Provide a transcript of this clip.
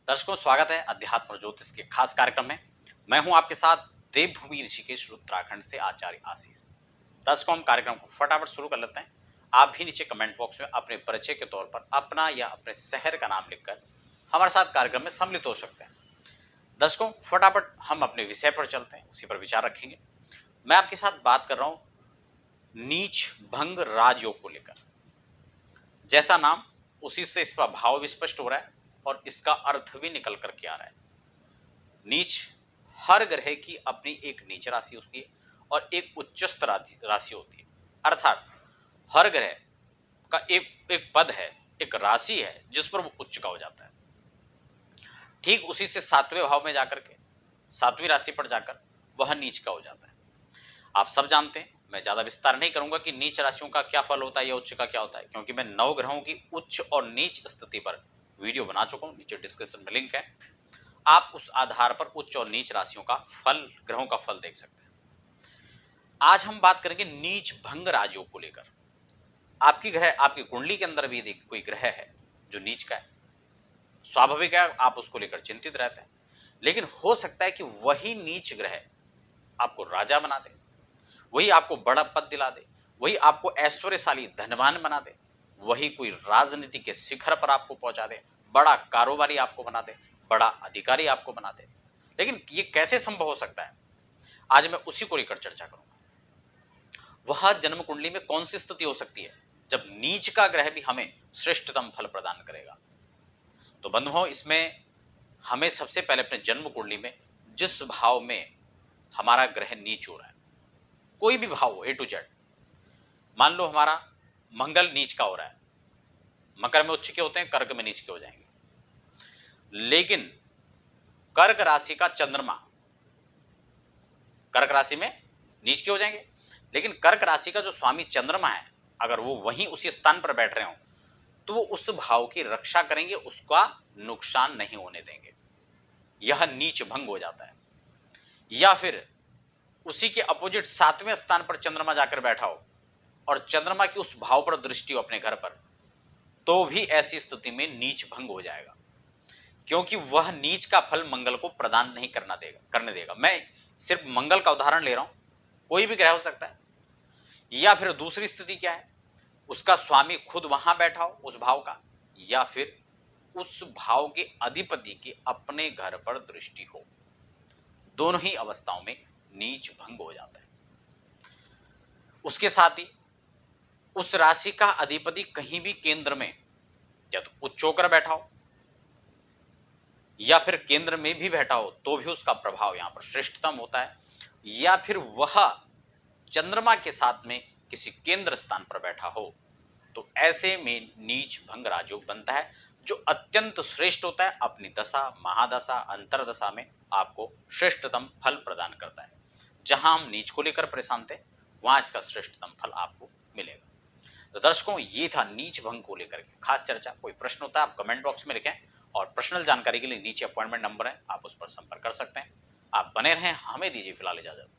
दर्शकों, स्वागत है अध्यात्म और ज्योतिष के खास कार्यक्रम में। मैं हूं आपके साथ देवभूमि ऋषिकेश उत्तराखंड से आचार्य आशीष। दर्शकों, हम कार्यक्रम को फटाफट शुरू कर लेते हैं। आप भी नीचे कमेंट बॉक्स में अपने परिचय के तौर पर अपना या अपने शहर का नाम लिखकर हमारे साथ कार्यक्रम में सम्मिलित हो सकते हैं। दर्शकों, फटाफट हम अपने विषय पर चलते हैं, उसी पर विचार रखेंगे। मैं आपके साथ बात कर रहा हूं नीच भंग राजयोग को लेकर। जैसा नाम उसी से इसका भाव भी स्पष्ट हो रहा है और इसका अर्थ भी निकल करके आ रहा है। नीच, हर ग्रह की अपनी एक नीच राशि होती है और एक उच्चस्थ राशि होती है। अर्थात हर ग्रह का एक एक पद है, एक राशि है जिस पर वो उच्च का हो जाता है। ठीक उसी से सातवें भाव में जाकर के, सातवीं राशि पर जाकर वह नीच का हो जाता है। आप सब जानते हैं, मैं ज्यादा विस्तार नहीं करूंगा कि नीच राशियों का क्या फल होता है या उच्च का क्या होता है, क्योंकि मैं 9 ग्रहों की उच्च और नीच स्थिति पर वीडियो बना चुका हूं। नीचे डिस्क्रिप्शन में लिंक है, आप उस आधार पर उच्च और नीच राशियों का फल, ग्रहों का फल देख सकते हैं। आज हम बात करेंगे नीच भंग राजयोग को लेकर। आपकी कुंडली के अंदर भी यदि कोई ग्रह है जो नीच का है, स्वाभाविक है आप उसको लेकर चिंतित रहते हैं। लेकिन हो सकता है कि वही नीच ग्रह आपको राजा बना दे, वही आपको बड़ा पद दिला दे, वही आपको ऐश्वर्यशाली धनवान बना दे, वही कोई राजनीति के शिखर पर आपको पहुंचा दे, बड़ा कारोबारी आपको बना दे, बड़ा अधिकारी आपको बना दे। लेकिन ये कैसे संभव हो सकता है, आज मैं उसी को लेकर चर्चा करूंगा। वह जन्म कुंडली में कौन सी स्थिति हो सकती है जब नीच का ग्रह भी हमें श्रेष्ठतम फल प्रदान करेगा। तो बंधुओं, इसमें हमें सबसे पहले अपने जन्म कुंडली में जिस भाव में हमारा ग्रह नीच हो रहा है, कोई भी भाव हो ए टू जेड, मान लो हमारा मंगल नीच का हो रहा है, मकर में उच्च के होते हैं, कर्क में नीच के हो जाएंगे। लेकिन कर्क राशि का चंद्रमा कर्क राशि में नीच के हो जाएंगे, लेकिन कर्क राशि का जो स्वामी चंद्रमा है, अगर वो वहीं उसी स्थान पर बैठ रहे हो तो वो उस भाव की रक्षा करेंगे, उसका नुकसान नहीं होने देंगे। यह नीच भंग हो जाता है। या फिर उसी के अपोजिट सातवें स्थान पर चंद्रमा जाकर बैठा हो और चंद्रमा की उस भाव पर दृष्टि हो अपने घर पर, तो भी ऐसी स्थिति में नीच भंग हो जाएगा, क्योंकि वह नीच का फल मंगल को प्रदान नहीं करने देगा। मैं सिर्फ मंगल का उदाहरण ले रहा हूं, कोई भी ग्रह हो सकता है। या फिर दूसरी स्थिति क्या है, उसका स्वामी खुद वहां बैठा हो उस भाव का, या फिर उस भाव के अधिपति की अपने घर पर दृष्टि हो। दोनों ही अवस्थाओं में नीच भंग हो जाता है। उसके साथ ही उस राशि का अधिपति कहीं भी केंद्र में या तो उच्च होकर बैठा हो या फिर केंद्र में भी बैठा हो, तो भी उसका प्रभाव यहां पर श्रेष्ठतम होता है। या फिर वह चंद्रमा के साथ में किसी केंद्र स्थान पर बैठा हो, तो ऐसे में नीच भंग राजयोग बनता है, जो अत्यंत श्रेष्ठ होता है। अपनी दशा, महादशा, अंतरदशा में आपको श्रेष्ठतम फल प्रदान करता है। जहां हम नीच को लेकर परेशान थे, वहां इसका श्रेष्ठतम फल आपको मिलेगा। तो दर्शकों, ये था नीच भंग को लेकर के खास चर्चा। कोई प्रश्न होता है आप कमेंट बॉक्स में लिखें, और पर्सनल जानकारी के लिए नीचे अपॉइंटमेंट नंबर है, आप उस पर संपर्क कर सकते हैं। आप बने रहें, हमें दीजिए फिलहाल इजाजत।